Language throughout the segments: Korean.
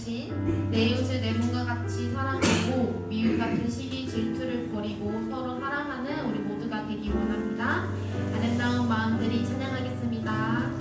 대신 내 이웃을 내 몸과 같이 사랑하고 미움 같은 시기 질투를 버리고 서로 사랑하는 우리 모두가 되기 원합니다. 아름다운 마음들이 찬양하겠습니다.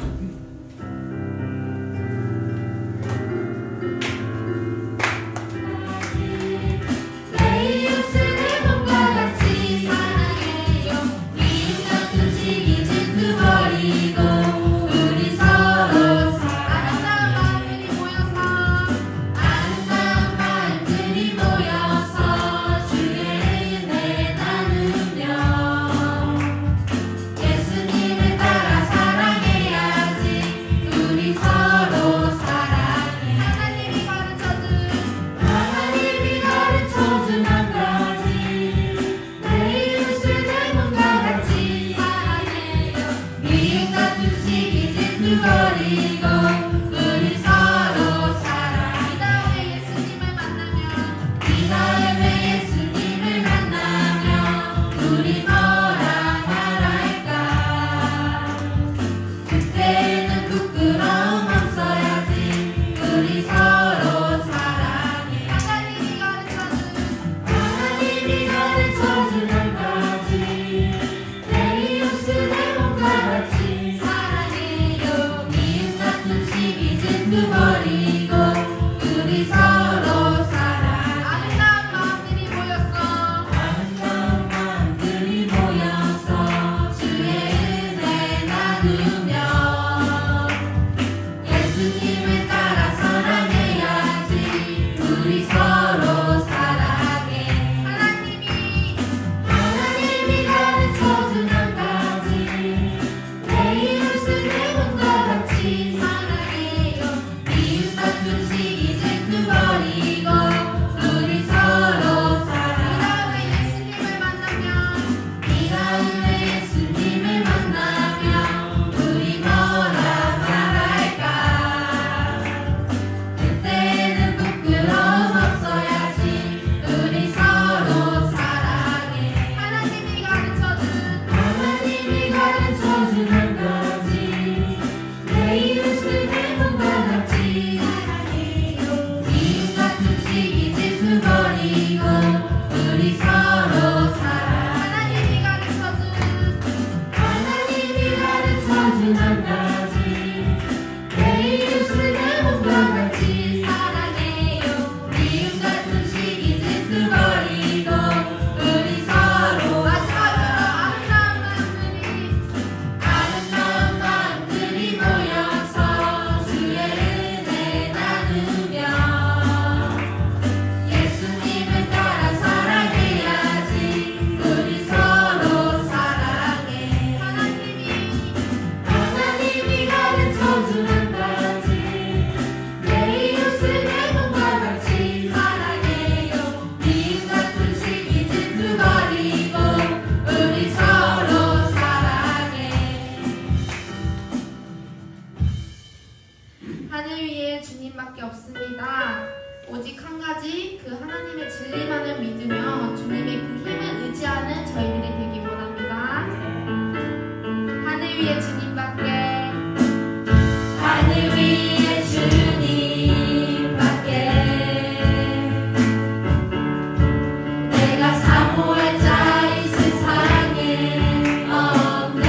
하늘 위에 주님밖에 없습니다. 오직 한 가지 그 하나님의 진리만을 믿으며 주님의 그 힘을 의지하는 저희들이 되기 원합니다. 하늘 위에 주님밖에 하늘 위에 주님밖에 내가 사모할 자 이 세상에 없네.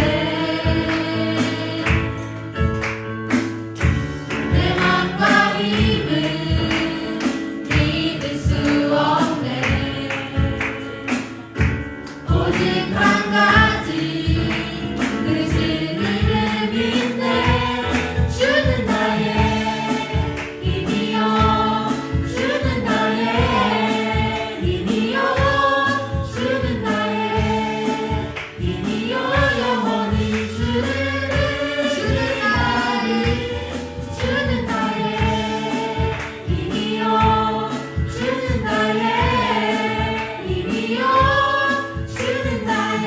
내 맘과 힘을 믿을 수 없네. 오직 한 가지 그 진리를 믿네. 주는 나의 힘이요, 주는 나의 힘이요, 주는 나의 힘이요, 영원히 주는 나의 힘이요, 주는 나의 힘이요, 주는 나의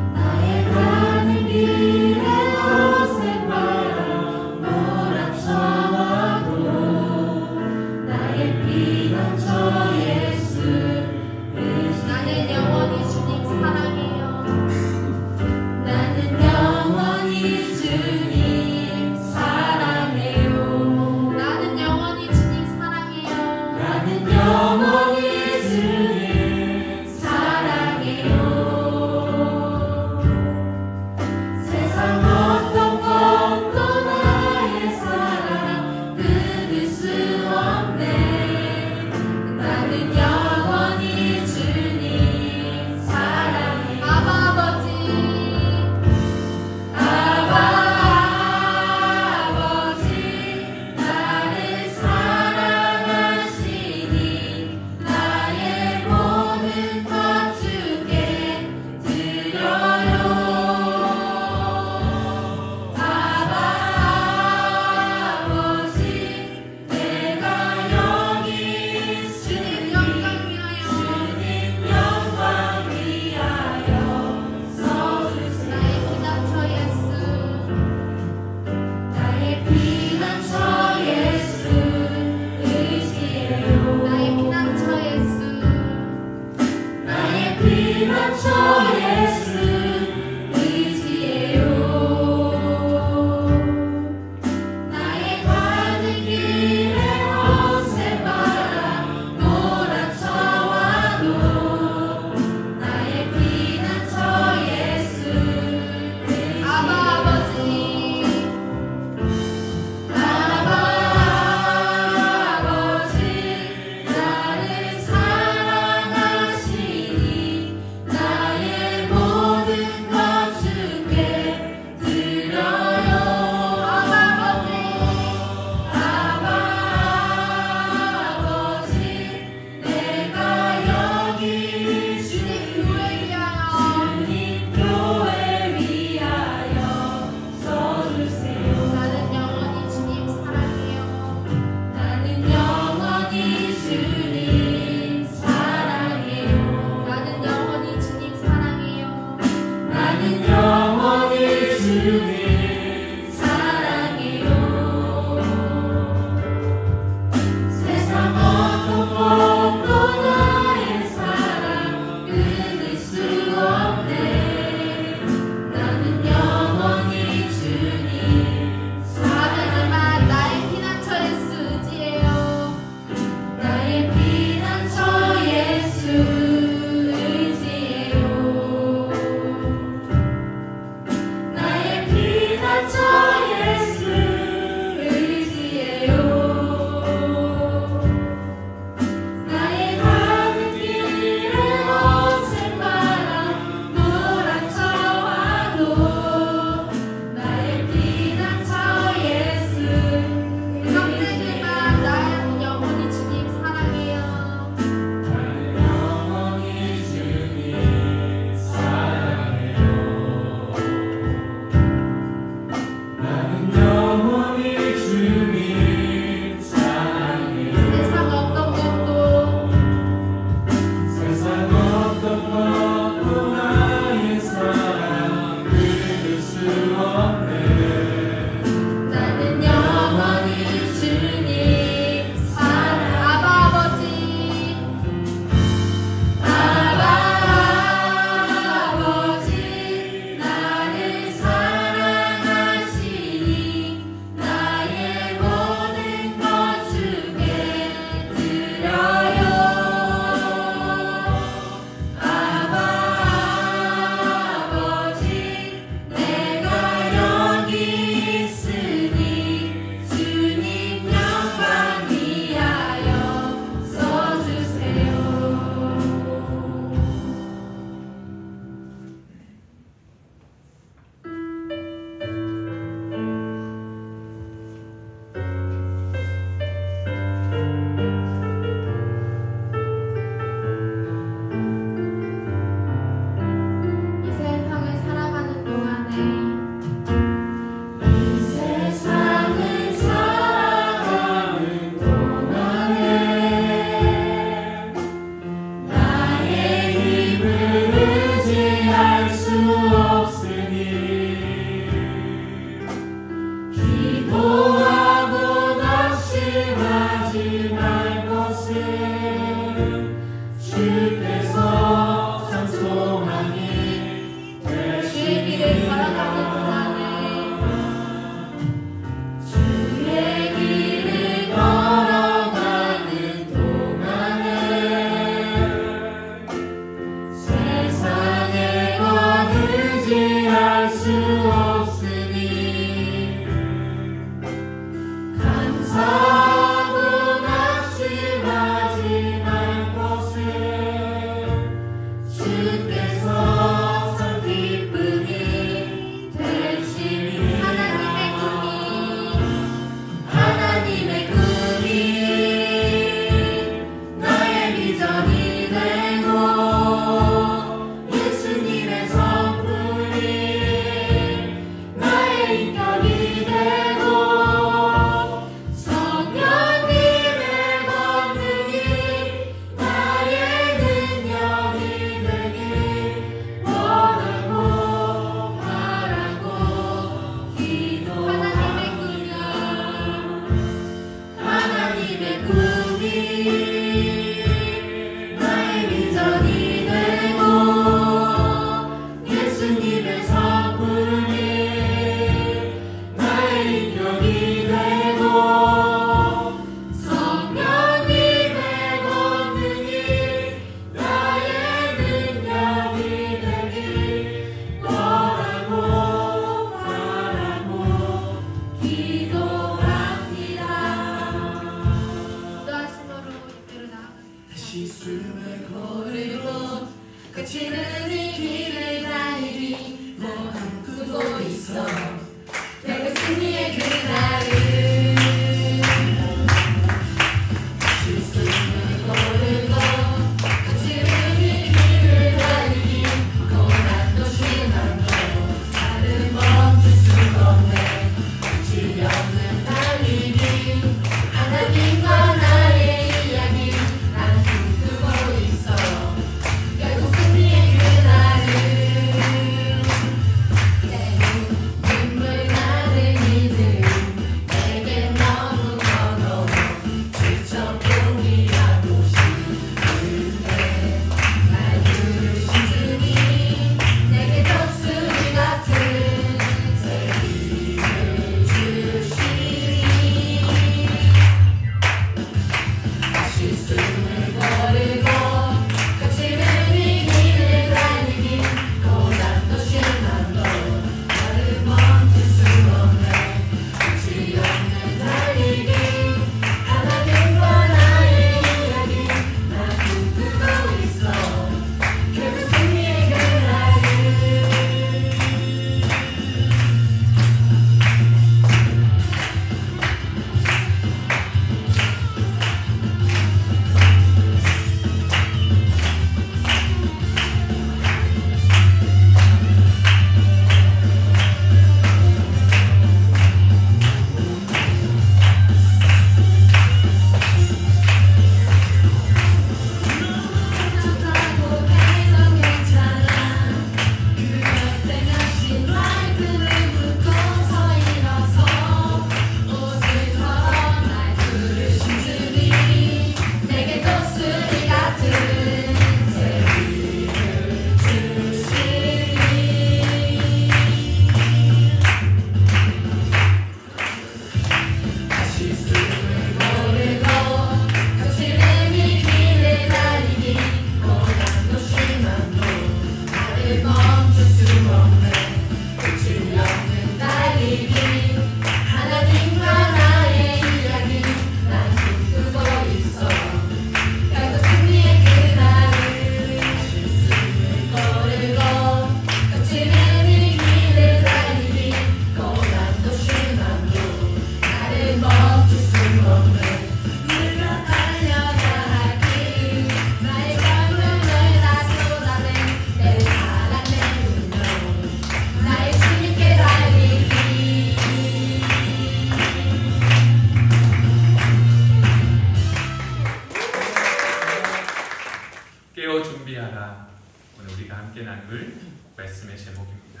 오늘 말씀의 제목입니다.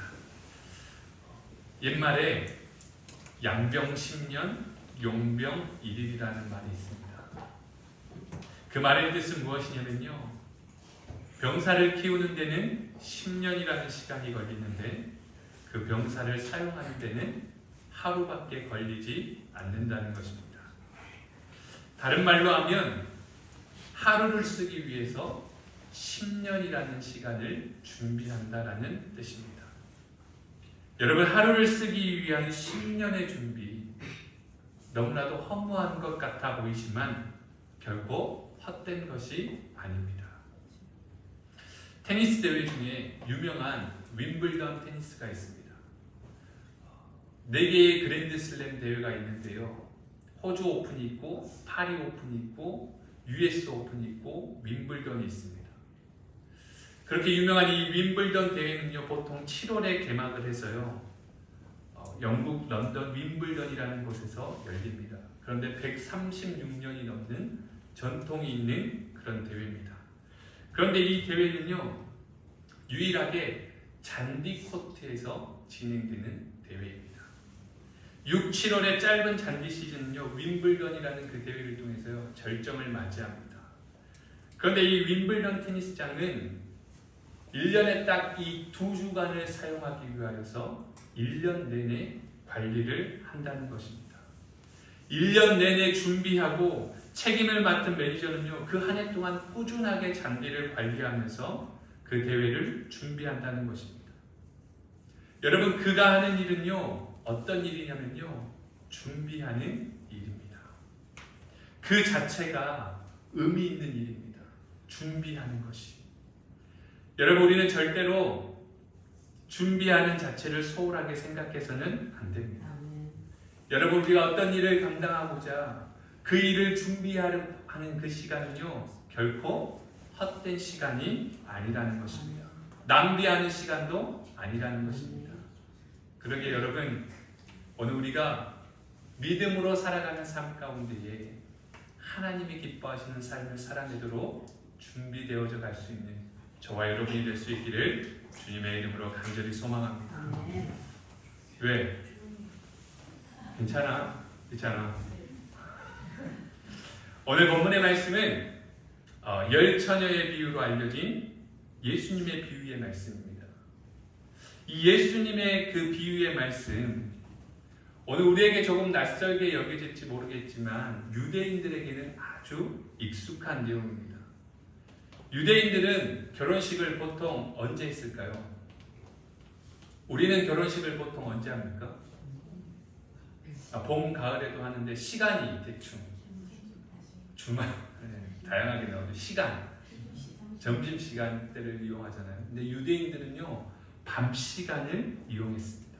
옛말에 양병 10년, 용병 1일이라는 말이 있습니다. 그 말의 뜻은 무엇이냐면요, 병사를 키우는 데는 10년이라는 시간이 걸리는데 그 병사를 사용하는 데는 하루밖에 걸리지 않는다는 것입니다. 다른 말로 하면 하루를 쓰기 위해서 10년이라는 시간을 준비한다라는 뜻입니다. 여러분, 하루를 쓰기 위한 10년의 준비, 너무나도 허무한 것 같아 보이지만 결코 헛된 것이 아닙니다. 테니스 대회 중에 유명한 윈블던 테니스가 있습니다. 4개의 그랜드슬램 대회가 있는데요, 호주 오픈이 있고 파리 오픈이 있고 US 오픈이 있고 윈블던이 있습니다. 그렇게 유명한 이 윈블던 대회는요, 보통 7월에 개막을 해서요, 영국 런던 윈블던이라는 곳에서 열립니다. 그런데 136년이 넘는 전통이 있는 그런 대회입니다. 그런데 이 대회는요, 유일하게 잔디 코트에서 진행되는 대회입니다. 6, 7월의 짧은 잔디 시즌은요, 윈블던이라는 그 대회를 통해서요, 절정을 맞이합니다. 그런데 이 윈블던 테니스장은 1년에 딱 이 2주간을 사용하기 위하여서 1년 내내 관리를 한다는 것입니다. 1년 내내 준비하고 책임을 맡은 매니저는요, 그 한 해 동안 꾸준하게 잔디를 관리하면서 그 대회를 준비한다는 것입니다. 여러분, 그가 하는 일은요, 어떤 일이냐면요, 준비하는 일입니다. 그 자체가 의미 있는 일입니다. 준비하는 것이. 여러분, 우리는 절대로 준비하는 자체를 소홀하게 생각해서는 안 됩니다. 여러분, 우리가 어떤 일을 감당하고자 그 일을 준비하는 그 시간은요, 결코 헛된 시간이 아니라는 것입니다. 낭비하는 시간도 아니라는 것입니다. 그러게 여러분, 오늘 우리가 믿음으로 살아가는 삶 가운데에 하나님이 기뻐하시는 삶을 살아내도록 준비되어져 갈 수 있는 저와 여러분이 될 수 있기를 주님의 이름으로 간절히 소망합니다. 왜? 괜찮아. 오늘 본문의 말씀은 열 처녀의 비유로 알려진 예수님의 비유의 말씀입니다. 이 예수님의 그 비유의 말씀, 오늘 우리에게 조금 낯설게 여겨질지 모르겠지만 유대인들에게는 아주 익숙한 내용입니다. 유대인들은 결혼식을 보통 언제 했을까요? 우리는 결혼식을 보통 언제 합니까? 봄, 가을에도 하는데 시간이 대충 주말, 다양하게 나오죠. 시간, 점심시간대를 이용하잖아요. 근데 유대인들은요, 밤 시간을 이용했습니다.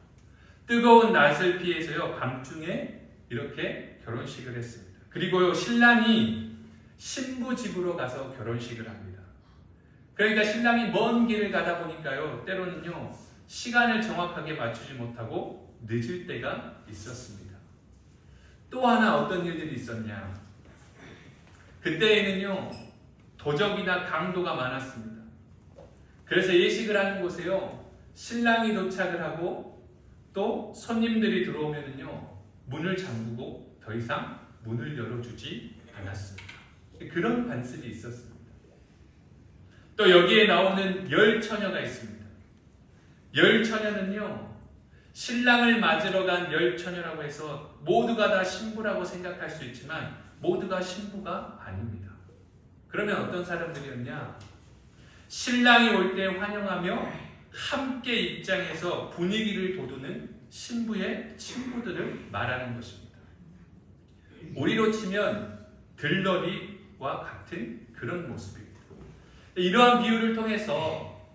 뜨거운 낮을 피해서요, 밤중에 이렇게 결혼식을 했습니다. 그리고요, 신랑이 신부 집으로 가서 결혼식을 합니다. 그러니까 신랑이 먼 길을 가다 보니까요, 때로는요, 시간을 정확하게 맞추지 못하고 늦을 때가 있었습니다. 또 하나 어떤 일들이 있었냐? 그때에는요, 도적이나 강도가 많았습니다. 그래서 예식을 하는 곳에요, 신랑이 도착을 하고 또 손님들이 들어오면은요, 문을 잠그고 더 이상 문을 열어주지 않았습니다. 그런 관습이 있었습니다. 또 여기에 나오는 열 처녀가 있습니다. 열 처녀는요, 신랑을 맞으러 간 열 처녀라고 해서 모두가 다 신부라고 생각할 수 있지만 모두가 신부가 아닙니다. 그러면 어떤 사람들이었냐? 신랑이 올 때 환영하며 함께 입장해서 분위기를 돋우는 신부의 친구들을 말하는 것입니다. 우리로 치면 들러리와 같은 그런 모습입니다. 이러한 비유를 통해서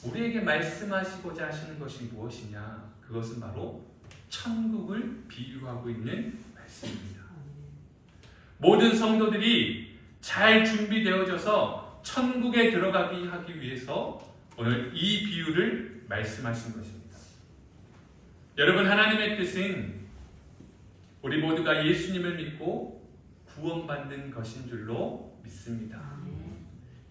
우리에게 말씀하시고자 하시는 것이 무엇이냐? 그것은 바로 천국을 비유하고 있는 말씀입니다. 모든 성도들이 잘 준비되어져서 천국에 들어가기 하기 위해서 오늘 이 비유를 말씀하신 것입니다. 여러분, 하나님의 뜻은 우리 모두가 예수님을 믿고 구원받는 것인 줄로 믿습니다.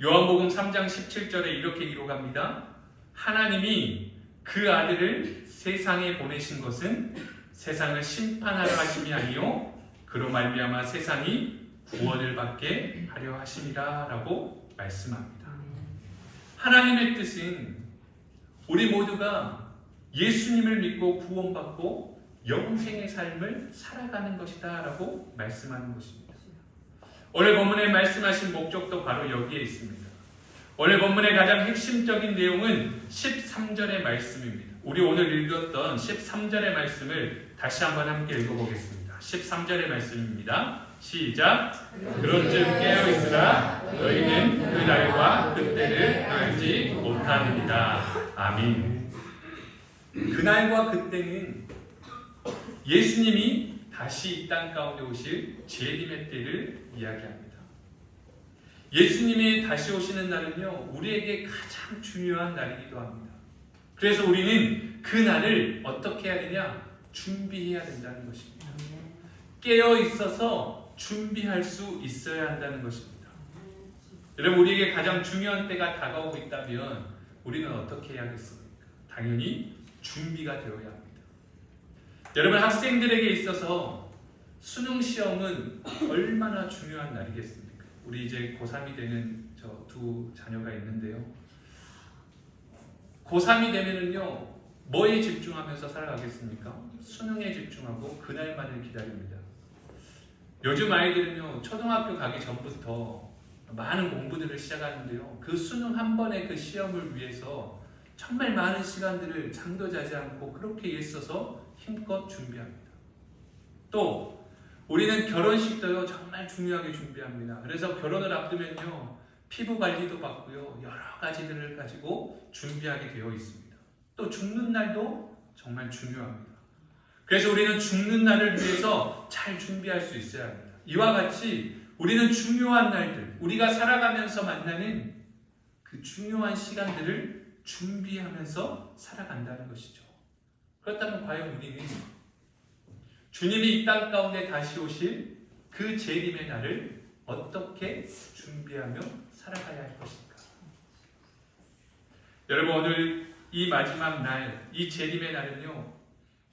요한복음 3장 17절에 이렇게 기록합니다. 하나님이 그 아들을 세상에 보내신 것은 세상을 심판하려 하심이 아니요 그로 말미암아 세상이 구원을 받게 하려 하심이라 라고 말씀합니다. 하나님의 뜻은 우리 모두가 예수님을 믿고 구원받고 영생의 삶을 살아가는 것이다 라고 말씀하는 것입니다. 오늘 본문에 말씀하신 목적도 바로 여기에 있습니다. 오늘 본문의 가장 핵심적인 내용은 13절의 말씀입니다. 우리 오늘 읽었던 13절의 말씀을 다시 한번 함께 읽어보겠습니다. 13절의 말씀입니다. 시작. 그런즉 깨어있으라 너희는 그 날과 그때를 알지 못하느니라. 아멘. 그날과 그때는 예수님이 다시 이 땅 가운데 오실 재림의 때를 이야기합니다. 예수님이 다시 오시는 날은요, 우리에게 가장 중요한 날이기도 합니다. 그래서 우리는 그 날을 어떻게 해야 되냐? 준비해야 된다는 것입니다. 깨어 있어서 준비할 수 있어야 한다는 것입니다. 여러분, 우리에게 가장 중요한 때가 다가오고 있다면 우리는 어떻게 해야겠습니까? 당연히 준비가 되어야 합니다. 여러분, 학생들에게 있어서 수능 시험은 얼마나 중요한 날이겠습니까? 우리 이제 고3이 되는 저 두 자녀가 있는데요. 고3이 되면은요, 뭐에 집중하면서 살아가겠습니까? 수능에 집중하고 그날만을 기다립니다. 요즘 아이들은요, 초등학교 가기 전부터 많은 공부들을 시작하는데요. 그 수능 한 번의 그 시험을 위해서 정말 많은 시간들을 잠도 자지 않고 그렇게 애써서 힘껏 준비합니다. 또 우리는 결혼식도요, 정말 중요하게 준비합니다. 그래서 결혼을 앞두면요, 피부 관리도 받고요, 여러 가지들을 가지고 준비하게 되어 있습니다. 또 죽는 날도 정말 중요합니다. 그래서 우리는 죽는 날을 위해서 잘 준비할 수 있어야 합니다. 이와 같이 우리는 중요한 날들, 우리가 살아가면서 만나는 그 중요한 시간들을 준비하면서 살아간다는 것이죠. 그렇다면 과연 우리는 주님이 이 땅 가운데 다시 오실 그 재림의 날을 어떻게 준비하며 살아가야 할 것인가? 여러분, 오늘 이 마지막 날, 이 재림의 날은요,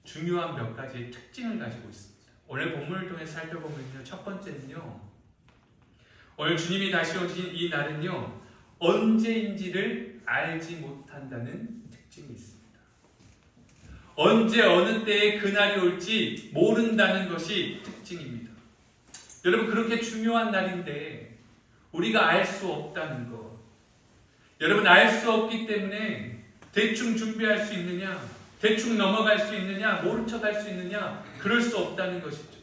중요한 몇 가지의 특징을 가지고 있습니다. 오늘 본문을 통해 살펴보면요, 첫 번째는요, 오늘 주님이 다시 오신 이 날은요, 언제인지를 알지 못한다는 특징이 있습니다. 언제 어느 때에 그날이 올지 모른다는 것이 특징입니다. 여러분, 그렇게 중요한 날인데 우리가 알 수 없다는 것. 여러분, 알 수 없기 때문에 대충 준비할 수 있느냐, 대충 넘어갈 수 있느냐, 모른 척 할 수 있느냐, 그럴 수 없다는 것이죠.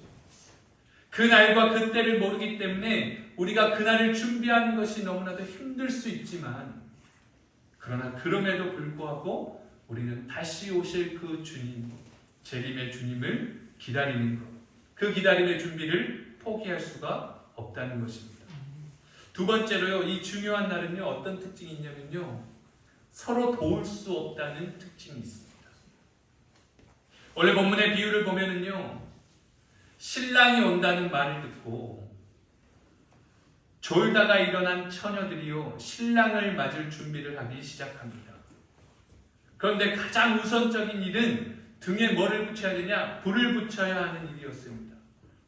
그 날과 그 때를 모르기 때문에 우리가 그날을 준비하는 것이 너무나도 힘들 수 있지만, 그러나 그럼에도 불구하고 우리는 다시 오실 그 주님, 재림의 주님을 기다리는 것, 그 기다림의 준비를 포기할 수가 없다는 것입니다. 두 번째로요, 이 중요한 날은요, 어떤 특징이 있냐면요, 서로 도울 수 없다는 특징이 있습니다. 원래 본문의 비유를 보면은요, 신랑이 온다는 말을 듣고 졸다가 일어난 처녀들이요, 신랑을 맞을 준비를 하기 시작합니다. 그런데 가장 우선적인 일은 등에 뭐를 붙여야 되냐? 불을 붙여야 하는 일이었습니다.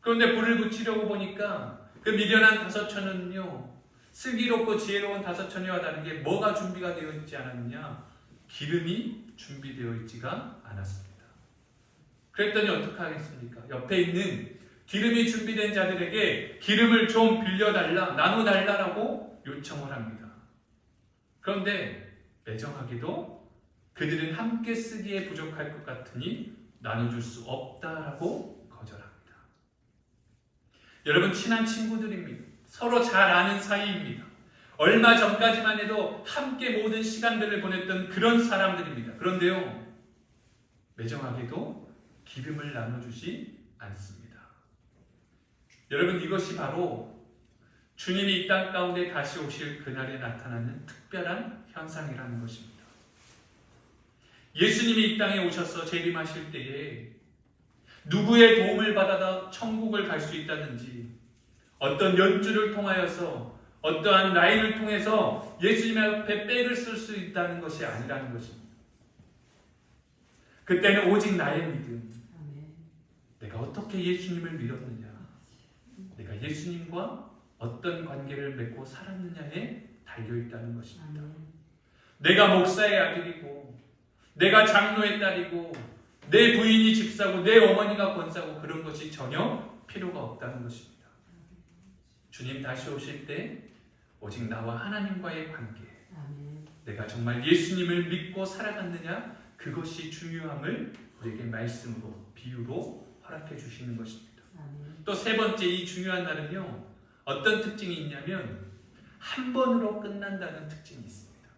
그런데 불을 붙이려고 보니까 그 미련한 다섯 처녀는요, 슬기롭고 지혜로운 다섯 처녀와 다르게 뭐가 준비가 되어 있지 않았느냐? 기름이 준비되어 있지가 않았습니다. 그랬더니 어떻게 하겠습니까? 옆에 있는 기름이 준비된 자들에게 기름을 좀 빌려달라, 나눠달라라고 요청을 합니다. 그런데 매정하게도 그들은 함께 쓰기에 부족할 것 같으니 나눠줄 수 없다라고 거절합니다. 여러분, 친한 친구들입니다. 서로 잘 아는 사이입니다. 얼마 전까지만 해도 함께 모든 시간들을 보냈던 그런 사람들입니다. 그런데요, 매정하게도 기름을 나눠주지 않습니다. 여러분, 이것이 바로 주님이 이 땅 가운데 다시 오실 그날에 나타나는 특별한 현상이라는 것입니다. 예수님이 이 땅에 오셔서 재림하실 때에 누구의 도움을 받아다 천국을 갈 수 있다든지, 어떤 연주를 통하여서 어떠한 라인을 통해서 예수님 앞에 백을 쓸 수 있다는 것이 아니라는 것입니다. 그때는 오직 나의 믿음, 내가 어떻게 예수님을 믿었느냐, 내가 예수님과 어떤 관계를 맺고 살았느냐에 달려있다는 것입니다. 내가 목사의 아들이고 내가 장로의 딸이고 내 부인이 집사고 내 어머니가 권사고 그런 것이 전혀 필요가 없다는 것입니다. 주님 다시 오실 때 오직 나와 하나님과의 관계, 내가 정말 예수님을 믿고 살아갔느냐, 그것이 중요함을 우리에게 말씀으로, 비유로 허락해 주시는 것입니다. 또 세 번째, 이 중요한 날은요, 어떤 특징이 있냐면 한 번으로 끝난다는 특징이 있습니다.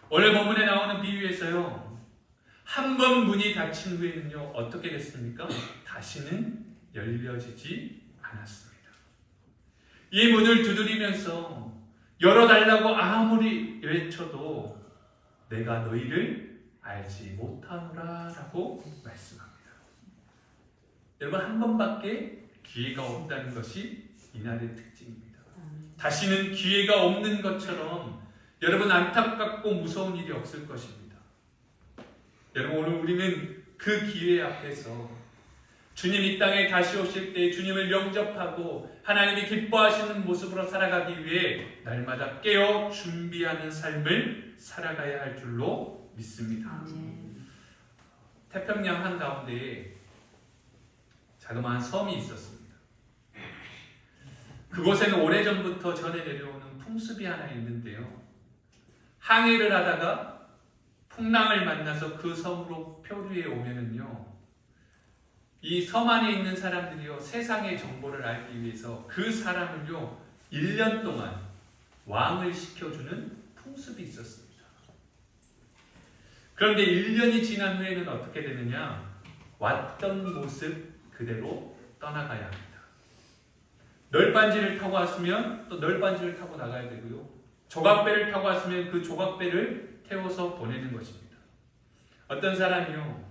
오늘 본문에 나오는 비유에서요, 한 번 문이 닫힌 후에는요 어떻게 됐습니까? 다시는 열려지지 않았습니다. 이 문을 두드리면서 열어달라고 아무리 외쳐도 내가 너희를 알지 못하노라 라고 말씀합니다. 여러분, 한 번밖에 기회가 없다는 것이 이날의 특징입니다. 다시는 기회가 없는 것처럼 여러분 안타깝고 무서운 일이 없을 것입니다. 여러분, 오늘 우리는 그 기회 앞에서 주님 이 땅에 다시 오실 때 주님을 영접하고 하나님이 기뻐하시는 모습으로 살아가기 위해 날마다 깨어 준비하는 삶을 살아가야 할 줄로 믿습니다. 태평양 한가운데에 자그마한 섬이 있었습니다. 그곳에는 오래전부터 전해 내려오는 풍습이 하나 있는데요, 항해를 하다가 풍랑을 만나서 그 섬으로 표류해 오면은요, 이 섬 안에 있는 사람들이요, 세상의 정보를 알기 위해서 그 사람을요 1년 동안 왕을 시켜주는 풍습이 있었습니다. 그런데 1년이 지난 후에는 어떻게 되느냐, 왔던 모습 그대로 떠나가야 합니다. 널빤지를 타고 왔으면 또 널빤지를 타고 나가야 되고요, 조각배를 타고 왔으면 그 조각배를 태워서 보내는 것입니다. 어떤 사람이요,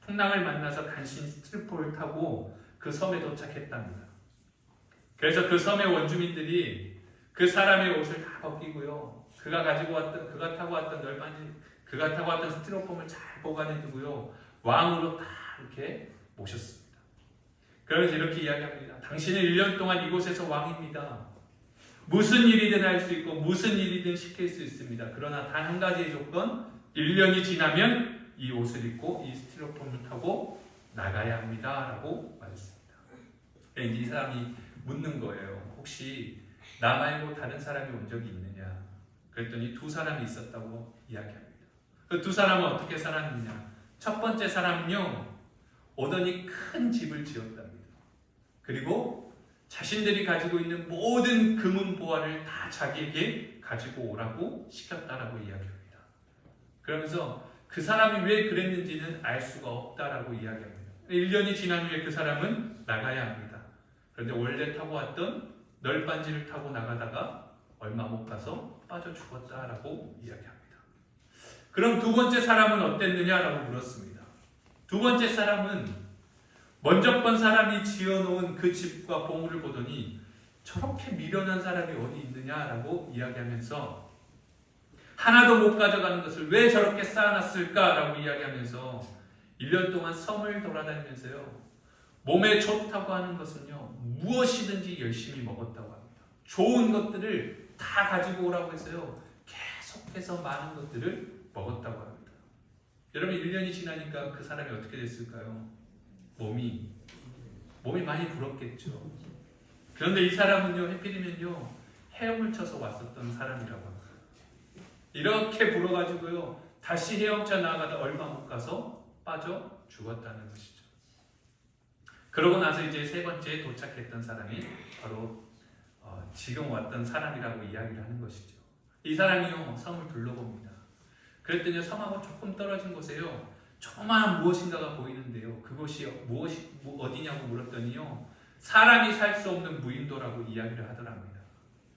풍랑을 만나서 간신히 스트리포를 타고 그 섬에 도착했답니다. 그래서 그 섬의 원주민들이 그 사람의 옷을 다 벗기고요, 그가 타고 왔던 널빤지, 그가 타고 왔던 스티로폼을 잘 보관해 두고요, 왕으로 다 이렇게 모셨습니다. 그러면서 이렇게 이야기합니다. 당신은 1년 동안 이곳에서 왕입니다. 무슨 일이든 할 수 있고 무슨 일이든 시킬 수 있습니다. 그러나 단 한 가지의 조건, 1년이 지나면 이 옷을 입고 이 스티로폼을 타고 나가야 합니다 라고 말했습니다. 이제 이 사람이 묻는 거예요. 혹시 나 말고 다른 사람이 온 적이 있느냐? 그랬더니 두 사람이 있었다고 이야기합니다. 그 두 사람은 어떻게 살았느냐? 첫 번째 사람은요, 오더니 큰 집을 지었답니다. 그리고 자신들이 가지고 있는 모든 금은 보화를 다 자기에게 가지고 오라고 시켰다라고 이야기합니다. 그러면서 그 사람이 왜 그랬는지는 알 수가 없다라고 이야기합니다. 1년이 지난 후에 그 사람은 나가야 합니다. 그런데 원래 타고 왔던 널빤지를 타고 나가다가 얼마 못 가서 빠져 죽었다라고 이야기합니다. 그럼 두 번째 사람은 어땠느냐라고 물었습니다. 두 번째 사람은 먼저 번 사람이 지어놓은 그 집과 보물을 보더니 저렇게 미련한 사람이 어디 있느냐라고 이야기하면서 하나도 못 가져가는 것을 왜 저렇게 쌓아놨을까라고 이야기하면서 1년 동안 섬을 돌아다니면서요, 몸에 좋다고 하는 것은요 무엇이든지 열심히 먹었다고 합니다. 좋은 것들을 다 가지고 오라고 해서요 계속해서 많은 것들을 먹었다고 합니다. 여러분, 1년이 지나니까 그 사람이 어떻게 됐을까요? 몸이 많이 불었겠죠. 그런데 이 사람은요, 해필이면요 헤엄을 쳐서 왔었던 사람이라고 합니다. 이렇게 불어가지고요 다시 헤엄쳐 나가다 얼마 못 가서 빠져 죽었다는 것이죠. 그러고 나서 이제 세 번째 도착했던 사람이 바로 지금 왔던 사람이라고 이야기를 하는 것이죠. 이 사람이요 섬을 둘러봅니다. 그랬더니 섬하고 조금 떨어진 곳에요 조그마한 무엇인가가 보이는데요, 그것이 어디냐고 물었더니요 사람이 살 수 없는 무인도라고 이야기를 하더랍니다.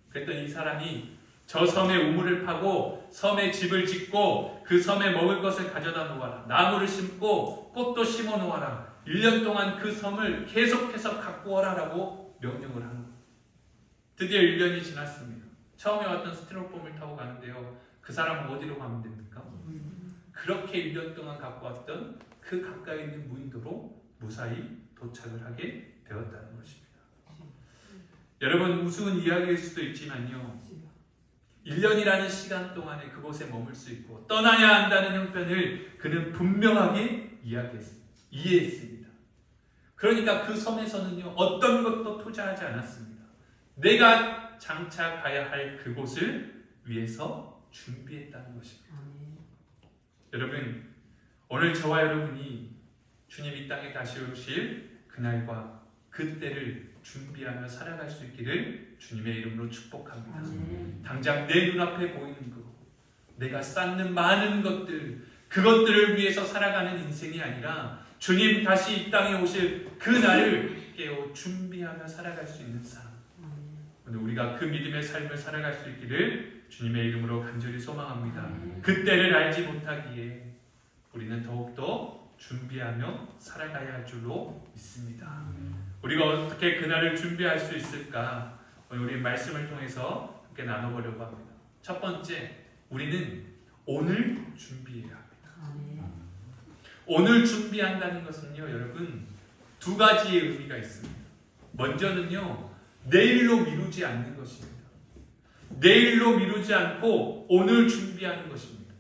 그랬더니 이 사람이 저 섬에 우물을 파고 섬에 집을 짓고 그 섬에 먹을 것을 가져다 놓아라, 나무를 심고 꽃도 심어 놓아라, 1년 동안 그 섬을 계속해서 갖고 오라라고 명령을 하는 거예요. 드디어 1년이 지났습니다. 처음에 왔던 스티로폼을 타고 가는데요. 그 사람은 어디로 가면 됩니까? 그렇게 1년 동안 갖고 왔던 그 가까이 있는 무인도로 무사히 도착을 하게 되었다는 것입니다. 여러분, 우스운 이야기일 수도 있지만요. 1년이라는 시간 동안에 그곳에 머물 수 있고 떠나야 한다는 형편을 그는 분명하게 이해했습니다. 그러니까 그 섬에서는요, 어떤 것도 투자하지 않았습니다. 내가 장차 가야 할 그곳을 위해서 준비했다는 것입니다. 여러분, 오늘 저와 여러분이 주님 이 땅에 다시 오실 그날과 그때를 준비하며 살아갈 수 있기를 주님의 이름으로 축복합니다. 당장 내 눈앞에 보이는 것, 내가 쌓는 많은 것들, 그것들을 위해서 살아가는 인생이 아니라 주님 다시 이 땅에 오실 그날을 깨어 준비하며 살아갈 수 있는 삶. 오늘 우리가 그 믿음의 삶을 살아갈 수 있기를 주님의 이름으로 간절히 소망합니다. 그때를 알지 못하기에 우리는 더욱더 준비하며 살아가야 할 줄로 믿습니다. 우리가 어떻게 그날을 준비할 수 있을까? 오늘 우리 말씀을 통해서 함께 나눠보려고 합니다. 첫 번째, 우리는 오늘 준비해야 합니다. 오늘 준비한다는 것은요, 여러분, 두 가지의 의미가 있습니다. 먼저는요, 내일로 미루지 않는 것입니다. 내일로 미루지 않고 오늘 준비하는 것입니다.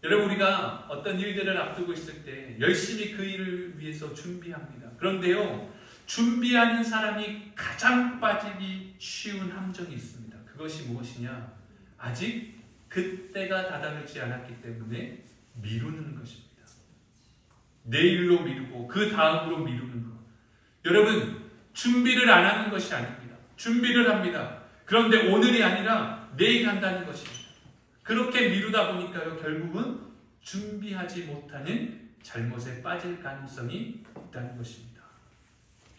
여러분, 우리가 어떤 일들을 앞두고 있을 때 열심히 그 일을 위해서 준비합니다. 그런데요, 준비하는 사람이 가장 빠지기 쉬운 함정이 있습니다. 그것이 무엇이냐? 아직 그때가 다다르지 않았기 때문에 미루는 것입니다. 내일로 미루고 그 다음으로 미루는 것. 여러분, 준비를 안 하는 것이 아닙니다. 준비를 합니다. 그런데 오늘이 아니라 내일 한다는 것입니다. 그렇게 미루다 보니까요, 결국은 준비하지 못하는 잘못에 빠질 가능성이 있다는 것입니다.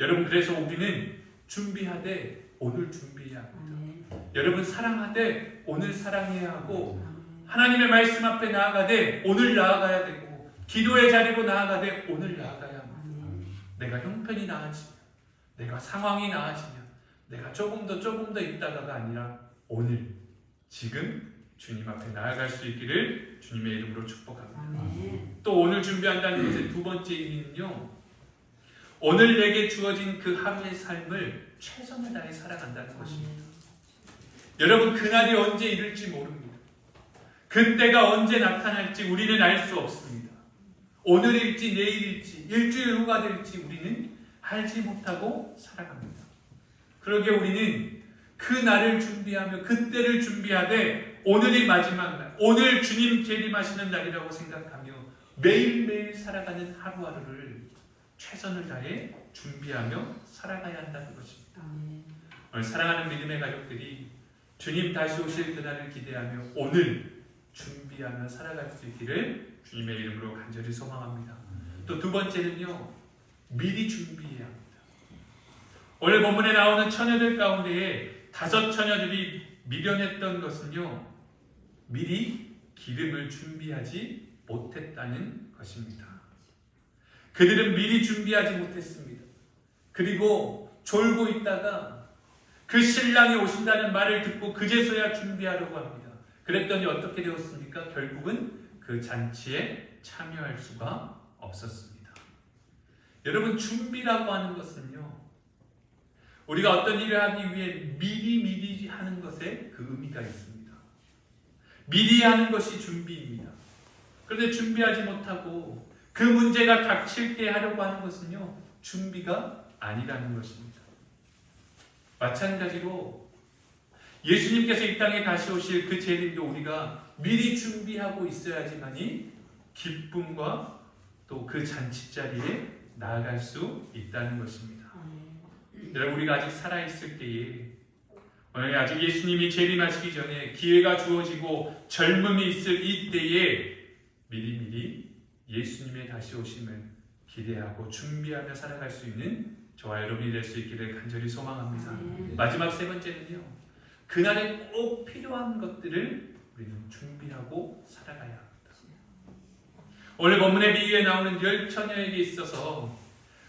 여러분, 그래서 우리는 준비하되 오늘 준비해야 합니다. 여러분, 사랑하되 오늘 사랑해야 하고, 하나님의 말씀 앞에 나아가되 오늘 나아가야 되고, 기도의 자리로 나아가되 오늘 나아가야 합니다. 내가 형편이 나아지냐, 내가 상황이 나아지냐, 내가 조금 더 있다가가 아니라 오늘, 지금 주님 앞에 나아갈 수 있기를 주님의 이름으로 축복합니다. 또 오늘 준비한다는 것의 두 번째 의미는요, 오늘 내게 주어진 그 하루의 삶을 최선을 다해 살아간다는 것입니다. 여러분, 그날이 언제 이를지 모릅니다. 그때가 언제 나타날지 우리는 알 수 없습니다. 오늘일지 내일일지 일주일 후가 될지 우리는 알지 못하고 살아갑니다. 그러기에 우리는 그 날을 준비하며 그때를 준비하되 오늘이 마지막 날, 오늘 주님 재림하시는 날이라고 생각하며 매일매일 살아가는 하루하루를 최선을 다해 준비하며 살아가야 한다는 것입니다. 오늘 사랑하는 믿음의 가족들이 주님 다시 오실 그날을 기대하며 오늘 준비하며 살아갈 수 있기를 주님의 이름으로 간절히 소망합니다. 또 두 번째는요, 미리 준비해야 합니다. 오늘 본문에 나오는 처녀들 가운데에 5 처녀들이 미련했던 것은요, 미리 기름을 준비하지 못했다는 것입니다. 그들은 미리 준비하지 못했습니다. 그리고 졸고 있다가 그 신랑이 오신다는 말을 듣고 그제서야 준비하려고 합니다. 그랬더니 어떻게 되었습니까? 결국은 그 잔치에 참여할 수가 없었습니다. 여러분, 준비라고 하는 것은요, 우리가 어떤 일을 하기 위해 미리 하는 것에 그 의미가 있습니다. 미리 하는 것이 준비입니다. 그런데 준비하지 못하고 그 문제가 닥칠 때 하려고 하는 것은요, 준비가 아니라는 것입니다. 마찬가지로 예수님께서 이 땅에 다시 오실 그 재림도 우리가 미리 준비하고 있어야지만이 기쁨과 또 그 잔치자리에 나아갈 수 있다는 것입니다. 여러분, 우리가 아직 살아있을 때에, 오늘 아직 예수님이 재림하시기 전에 기회가 주어지고 젊음이 있을 이 때에 미리 예수님의 다시 오심을 기대하고 준비하며 살아갈 수 있는 저와 여러분이 될 수 있기를 간절히 소망합니다. 마지막 세 번째는요, 그날에 꼭 필요한 것들을 우리는 준비하고 살아가야 합니다. 오늘 본문의 비유에 나오는 10 처녀에게 있어서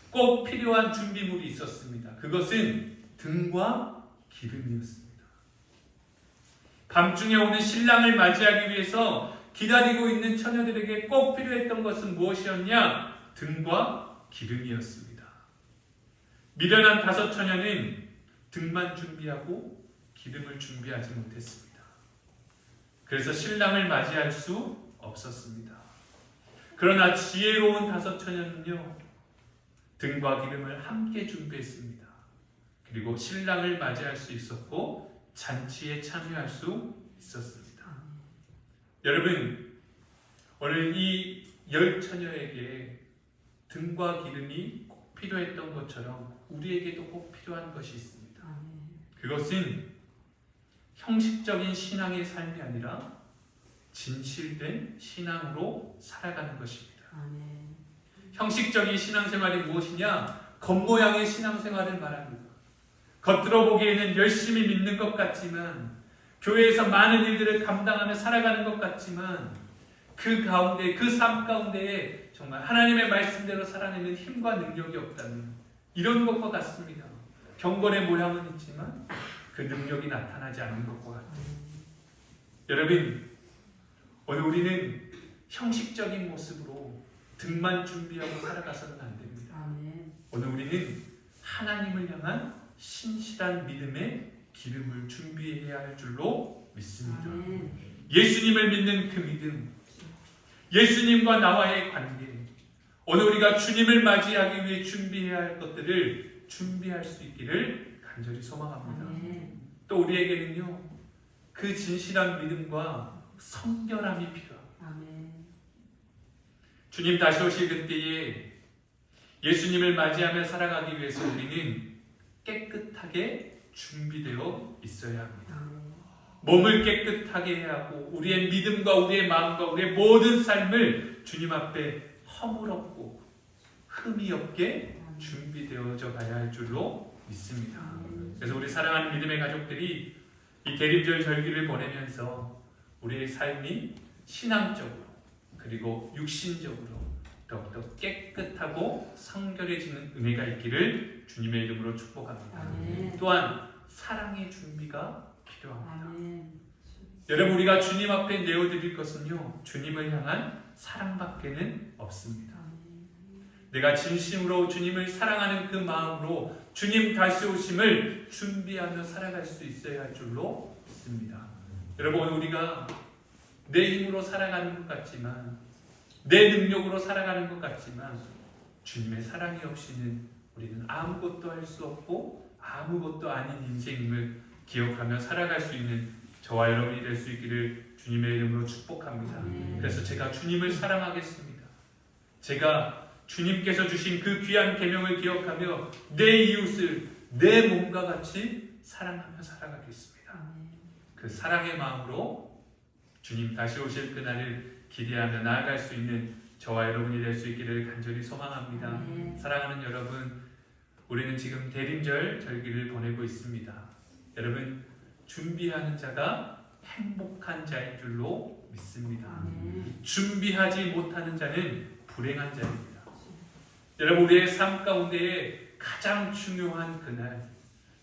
꼭 필요한 준비물이 있었습니다. 그것은 등과 기름이었습니다. 밤중에 오는 신랑을 맞이하기 위해서 기다리고 있는 처녀들에게 꼭 필요했던 것은 무엇이었냐? 등과 기름이었습니다. 미련한 5 처녀는 등만 준비하고 기름을 준비하지 못했습니다. 그래서 신랑을 맞이할 수 없었습니다. 그러나 지혜로운 5 처녀는요, 등과 기름을 함께 준비했습니다. 그리고 신랑을 맞이할 수 있었고 잔치에 참여할 수 있었습니다. 여러분, 오늘 이 10 처녀에게 등과 기름이 꼭 필요했던 것처럼 우리에게도 꼭 필요한 것이 있습니다. 그것은 형식적인 신앙의 삶이 아니라 진실된 신앙으로 살아가는 것입니다. 형식적인 신앙생활이 무엇이냐? 겉모양의 신앙생활을 말합니다. 겉으로 보기에는 열심히 믿는 것 같지만, 교회에서 많은 일들을 감당하며 살아가는 것 같지만, 그 가운데, 그 삶 가운데에 정말 하나님의 말씀대로 살아내는 힘과 능력이 없다면 이런 것과 같습니다. 경건의 모양은 있지만 그 능력이 나타나지 않는 것과 같아요. 여러분, 오늘 우리는 형식적인 모습으로 등만 준비하고 살아가서는 안 됩니다. 오늘 우리는 하나님을 향한 신실한 믿음의 기름을 준비해야 할 줄로 믿습니다. 예수님을 믿는 그 믿음, 예수님과 나와의 관계, 오늘 우리가 주님을 맞이하기 위해 준비해야 할 것들을 준비할 수 있기를 간절히 소망합니다. 또 우리에게는요, 그 진실한 믿음과 성결함이 필요합니다. 주님 다시 오실 그때에 예수님을 맞이하며 살아가기 위해서 우리는 깨끗하게 준비되어 있어야 합니다. 몸을 깨끗하게 해야 하고 우리의 믿음과 우리의 마음과 우리의 모든 삶을 주님 앞에 허물없고 흠이 없게 준비되어져 가야 할 줄로 믿습니다. 그래서 우리 사랑하는 믿음의 가족들이 이 대림절 절기를 보내면서 우리의 삶이 신앙적으로 그리고 육신적으로 더욱더 깨끗하고 성결해지는 은혜가 있기를 주님의 이름으로 축복합니다. 또한 사랑의 준비가 필요합니다. 여러분, 우리가 주님 앞에 내어드릴 것은요, 주님을 향한 사랑밖에는 없습니다. 내가 진심으로 주님을 사랑하는 그 마음으로 주님 다시 오심을 준비하며 살아갈 수 있어야 할 줄로 믿습니다. 여러분, 오늘 우리가 내 힘으로 살아가는 것 같지만, 내 능력으로 살아가는 것 같지만 주님의 사랑이 없이는 우리는 아무것도 할 수 없고 아무것도 아닌 인생임을 기억하며 살아갈 수 있는 저와 여러분이 될 수 있기를 주님의 이름으로 축복합니다. 그래서 제가 주님을 사랑하겠습니다. 제가 주님께서 주신 그 귀한 계명을 기억하며 내 이웃을 내 몸과 같이 사랑하며 살아가겠습니다. 그 사랑의 마음으로 주님 다시 오실 그날을 기대하며 나아갈 수 있는 저와 여러분이 될 수 있기를 간절히 소망합니다. 사랑하는 여러분, 우리는 지금 대림절 절기를 보내고 있습니다. 여러분, 준비하는 자가 행복한 자인 줄로 믿습니다. 준비하지 못하는 자는 불행한 자입니다. 여러분, 우리의 삶 가운데에 가장 중요한 그날,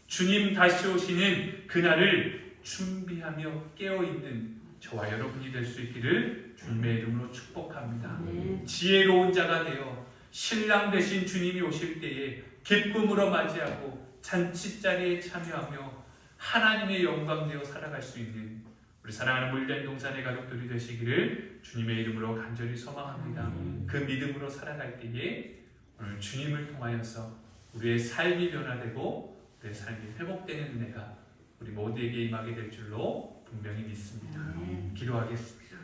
주님 다시 오시는 그날을 준비하며 깨어있는 저와 여러분이 될 수 있기를 주님의 이름으로 축복합니다. 지혜로운 자가 되어 신랑 되신 주님이 오실 때에 기쁨으로 맞이하고 잔치자리에 참여하며 하나님의 영광 되어 살아갈 수 있는 우리 사랑하는 물된 동산의 가족들이 되시기를 주님의 이름으로 간절히 소망합니다. 그 믿음으로 살아갈 때에 오늘 주님을 통하여서 우리의 삶이 변화되고 우리의 삶이 회복되는 은혜가 우리 모두에게 임하게 될 줄로 분명히 믿습니다. 기도하겠습니다.